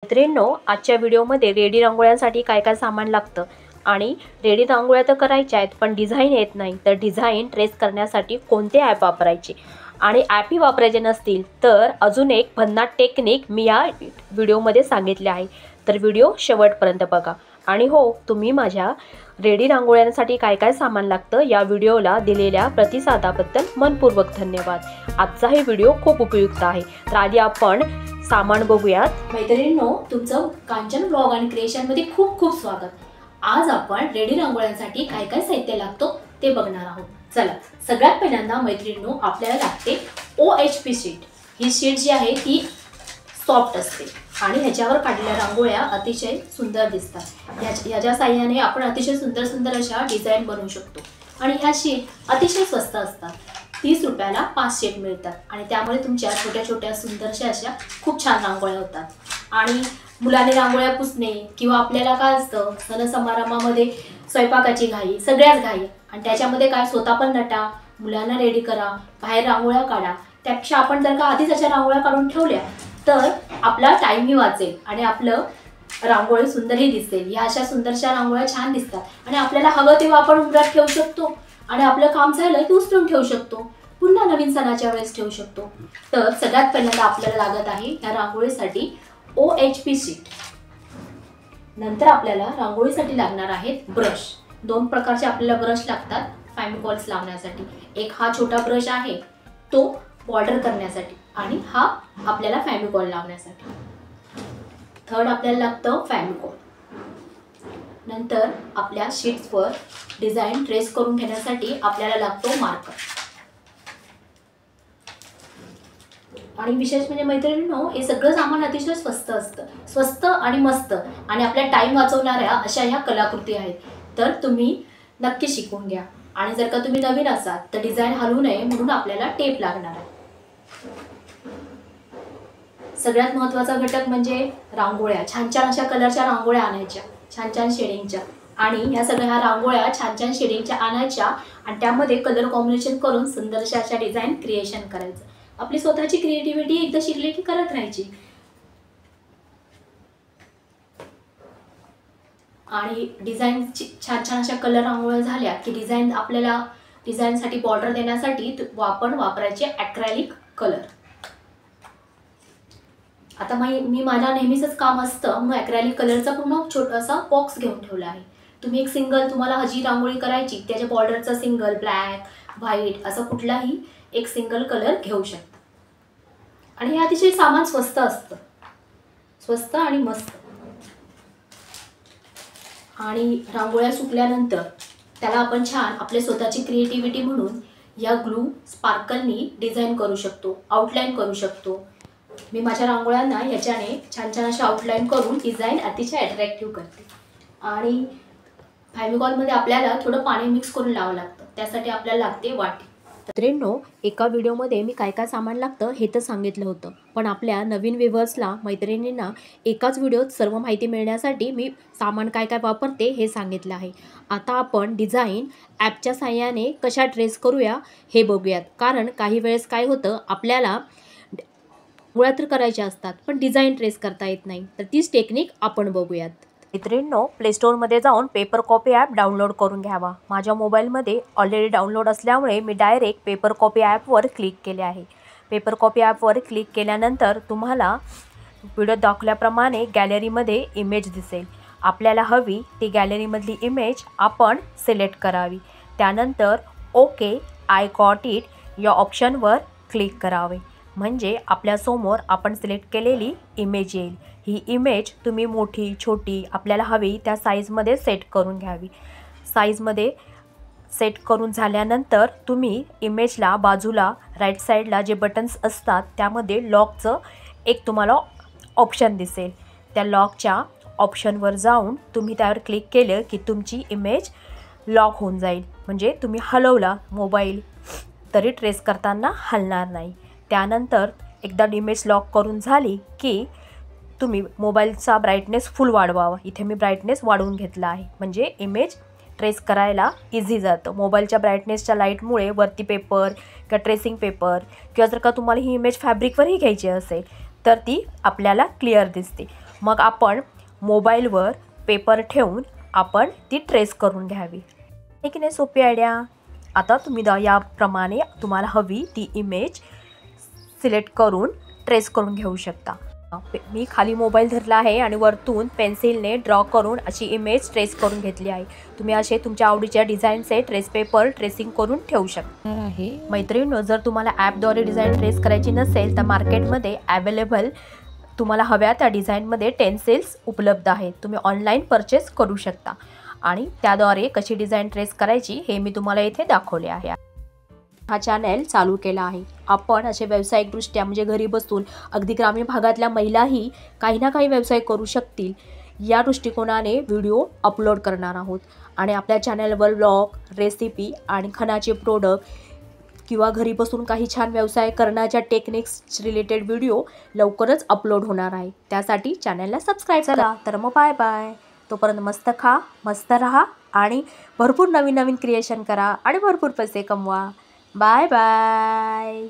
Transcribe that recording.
मित्रांनो, आजच्या व्हिडिओमध्ये रेडी रांगोळ्यांसाठी काय काय सामान लागतं आणि रेडी रांगोळ्या तर करायच्या आहेत पण डिझाईन येत नाही, तर डिझाईन ट्रेस करण्यासाठी कोणते ॲप वापरायचे आणि ॲपही वापरायचे नसतील तर अजून एक भन्नाट टेक्निक मी या व्हिडिओमध्ये सांगितले आहे. तर व्हिडिओ शेवटपर्यंत बघा. आणि हो, तुम्ही माझ्या रेडी रांगोळ्यांसाठी काय काय सामान लागतं या व्हिडिओला दिलेल्या प्रतिसादाबद्दल मनपूर्वक धन्यवाद. आजचा हे व्हिडिओ खूप उपयुक्त आहे. तर आधी आपण सामान बघूयात. मैत्रिणींनो, तुमचं कांचन ब्लॉग आणि क्रिएशनमध्ये खूप खूप स्वागत. आज आपण रेडी रांगोळ्यांसाठी काय काय साहित्य लागतो ते बघणार आहोत. चला, सगळ्यात पहिल्यांदा मैत्रिणींनो आपल्याला लागते OHP शीट. ही शीट जी आहे ती सॉफ्ट असते आणि ह्याच्यावर काढलेल्या रांगोळ्या अतिशय सुंदर दिसतात. ह्याच्या साहाय्याने आपण अतिशय सुंदर सुंदर अशा डिझाईन बनवू शकतो. आणि ह्या शीट अतिशय स्वस्त असतात. 30 रुपयाला 5 शीट मिळतात आणि त्यामुळे तुमच्या छोट्या छोट्या सुंदरशा अशा खूप छान रांगोळ्या होतात. आणि मुलाने रांगोळ्या पुसणे किंवा आपल्याला काय असतं, सण समारंभामध्ये स्वयंपाकाची घाई, सगळ्याच घाई, आणि त्याच्यामध्ये काय स्वतः पण नटा, मुलांना रेडी करा, बाहेर रांगोळ्या काढा. त्यापेक्षा आपण जर का आधीच अशा रांगोळ्या काढून ठेवल्या तर आपला टाईमही वाचेल आणि आपलं रांगोळी सुंदरही दिसेल. या अशा सुंदरशा रांगोळ्या छान दिसतात आणि आपल्याला हवं तेव्हा आपण उंबरात ठेवू शकतो आणि आपलं काम झालं की उचलून ठेवू शकतो, पुन्हा नवीन सणाच्या वेळेस ठेवू शकतो. तर सगळ्यात पहिल्यांदा आपल्याला लागत आहे या रांगोळीसाठी OHP शीट. नंतर आपल्याला रांगोळीसाठी लागणार आहेत ब्रश. 2 प्रकारचे आपल्याला ब्रश लागतात फॅमिकॉल्स लावण्यासाठी. एक हा छोटा ब्रश आहे तो बॉर्डर करण्यासाठी आणि हा आपल्याला फॅमिकॉल लावण्यासाठी. थर्ड आपल्याला लागतं फॅमिकॉल. नंतर आपल्या शीट्सवर डिझाईन ट्रेस करून घेण्यासाठी आपल्याला लागतो मार्कर. आणि विशेष म्हणजे मैत्रिणींनो, हे सगळं सामान अतिशय स्वस्त असतं. स्वस्त आणि मस्त आणि आपल्या टाईम वाचवणाऱ्या अशा ह्या कलाकृती आहेत. तर तुम्ही नक्की शिकून घ्या. आणि जर का तुम्ही नवीन असाल तर डिझाईन हलवू नये म्हणून आपल्याला टेप लागणार आहे. सगळ्यात महत्त्वाचा घटक म्हणजे रांगोळ्या. छान छान अशा कलरच्या रांगोळ्या आणायच्या, छान छान शेडिंगच्या. आणि ह्या सगळ्या ह्या रांगोळ्या छान छान शेडिंगच्या आणायच्या आणि त्यामध्ये कलर कॉम्बिनेशन करून सुंदरशा अशा डिझाईन क्रिएशन करायचं. आपली स्वतःची क्रिएटिव्हिटी एकदा शिकली की करत राहायची. आणि डिझाईन छान छान अशा कलर रांगोळ्या झाल्या की आपल्याला डिझाईनसाठी बॉर्डर देण्यासाठी आपण वापरायचे ॲक्रेलिक कलर. आता मी माझ्या नेहमीचंच काम असतं मग ॲक्रेलिक कलरचा पूर्ण छोटासा बॉक्स घेऊन ठेवला आहे. तुम्ही एक सिंगल, तुम्हाला हजी रांगोळी करायची त्याच्या बॉर्डरचा सिंगल ब्लॅक, व्हाईट असा कुठलाही एक सिंगल कलर घेऊ शकता. आणि हे अतिशय सामान स्वस्त असतं, स्वस्त आणि मस्त. आणि रांगोळ्या सुकल्यानंतर त्याला आपण छान आपल्या स्वतःची क्रिएटिव्हिटी म्हणून या ग्लू स्पार्कलनी डिझाईन करू शकतो, आउटलाईन करू शकतो. मी माझ्या रांगोळ्यांना याच्याने छान छान अशा आउटलाईन करून डिझाईन अतिशय अट्रॅक्टिव्ह करते. आणि फॅमिकॉलमध्ये आपल्याला थोडं पाणी मिक्स करून लावावं लागतं, त्यासाठी आपल्याला लागते वाटी. मित्रांनो, एका व्हिडिओमध्ये मी काय काय सामान लागतं हे तर सांगितलं होतं, पण आपल्या नवीन व्ह्यूअर्सला, मैत्रिणींना एकाच व्हिडिओत सर्व माहिती मिळण्यासाठी मी सामान काय काय वापरते हे सांगितलं आहे. आता आपण डिझाईन ॲपच्या साहाय्याने कशा ट्रेस करूया हे बघूयात. कारण काही वेळेस काय होतं, आपल्याला मुळात तर करायच्या असतात पण डिझाईन ट्रेस करता येत नाही, तर तीच टेक्निक आपण बघूयात. मित्रांनो, प्लेस्टोअरमध्ये जाऊन पेपर कॉपी ॲप डाउनलोड करून घ्यावा. माझ्या मोबाईलमध्ये ऑलरेडी डाउनलोड असल्यामुळे मी डायरेक्ट पेपर कॉपी ॲपवर क्लिक केले आहे. पेपर कॉपी ॲपवर क्लिक केल्यानंतर तुम्हाला व्हिडिओ दाखवल्याप्रमाणे गॅलरीमध्ये इमेज दिसेल. आपल्याला हवी ती गॅलरीमधली इमेज आपण सिलेक्ट करावी. त्यानंतर ओके, आय गॉट इट या ऑप्शनवर क्लिक करावे. म्हणजे आपल्यासमोर आपण सिलेक्ट केलेली इमेज येईल. ही इमेज तुम्ही मोठी, छोटी, आपल्याला हवी त्या साईजमध्ये सेट करून घ्यावी. साईजमध्ये सेट करून झाल्यानंतर तुम्ही इमेजला बाजूला राईट साईडला जे बटन्स असतात त्यामध्ये लॉकचं एक तुम्हाला ऑप्शन दिसेल. त्या लॉकच्या ऑप्शनवर जाऊन तुम्ही त्यावर क्लिक केलं की तुमची इमेज लॉक होऊन जाईल. म्हणजे तुम्ही हलवला मोबाईल तरी ट्रेस करताना हलणार नाही. त्यानंतर एकदा इमेज लॉक करून झाली की तुम्ही मोबाईलचा ब्राईटनेस फुल वाढवावा. इथे मी ब्राईटनेस वाढवून घेतला आहे म्हणजे इमेज ट्रेस करायला इझी जातं. मोबाईलच्या ब्राईटनेसच्या लाईटमुळे वरती पेपर किंवा ट्रेसिंग पेपर किंवा जर का तुम्हाला ही इमेज फॅब्रिकवरही घ्यायची असेल तर ती आपल्याला क्लिअर दिसते. मग आपण मोबाईलवर पेपर ठेवून आपण ती ट्रेस करून घ्यावी. हे की नाही सोपी आयडिया. आता तुम्ही याप्रमाणे तुम्हाला हवी ती इमेज सिलेक्ट करून ट्रेस करून घेऊ शकता. मी खाली मोबाईल धरला आहे आणि वरतून पेन्सिलने ड्रॉ करून अशी इमेज ट्रेस करून घेतली आहे. तुम्ही असे तुमच्या आवडीच्या डिझाईनचे ट्रेस पेपर ट्रेसिंग करून ठेवू शकता. मैत्रिणींनो, जर तुम्हाला ॲपद्वारे डिझाईन ट्रेस करायची नसेल तर मार्केटमध्ये अवेलेबल तुम्हाला हव्या त्या डिझाईनमध्ये टेन्सिल्स उपलब्ध आहेत. तुम्ही ऑनलाईन परचेस करू शकता आणि त्याद्वारे कशी डिझाईन ट्रेस करायची हे मी तुम्हाला इथे दाखवले आहे. हा चॅनल चालू केला आहे. आपण असे व्यावसायिकदृष्ट्या म्हणजे घरी बसून अगदी ग्रामीण भागातल्या महिलाही काही ना काही व्यवसाय करू शकतील या दृष्टिकोनाने व्हिडिओ अपलोड करणार आहोत. आणि आपल्या चॅनलवर ब्लॉग, रेसिपी आणि खणाचे प्रोडक्ट किंवा घरी बसून काही छान व्यवसाय करण्याच्या टेक्निक्स रिलेटेड व्हिडिओ लवकरच अपलोड होणार आहे. त्यासाठी चॅनलला सबस्क्राईब करा. तर मग बाय बाय. तोपर्यंत मस्त खा, मस्त राहा आणि भरपूर नवीन नवीन क्रिएशन करा आणि भरपूर पैसे कमवा. Bye bye.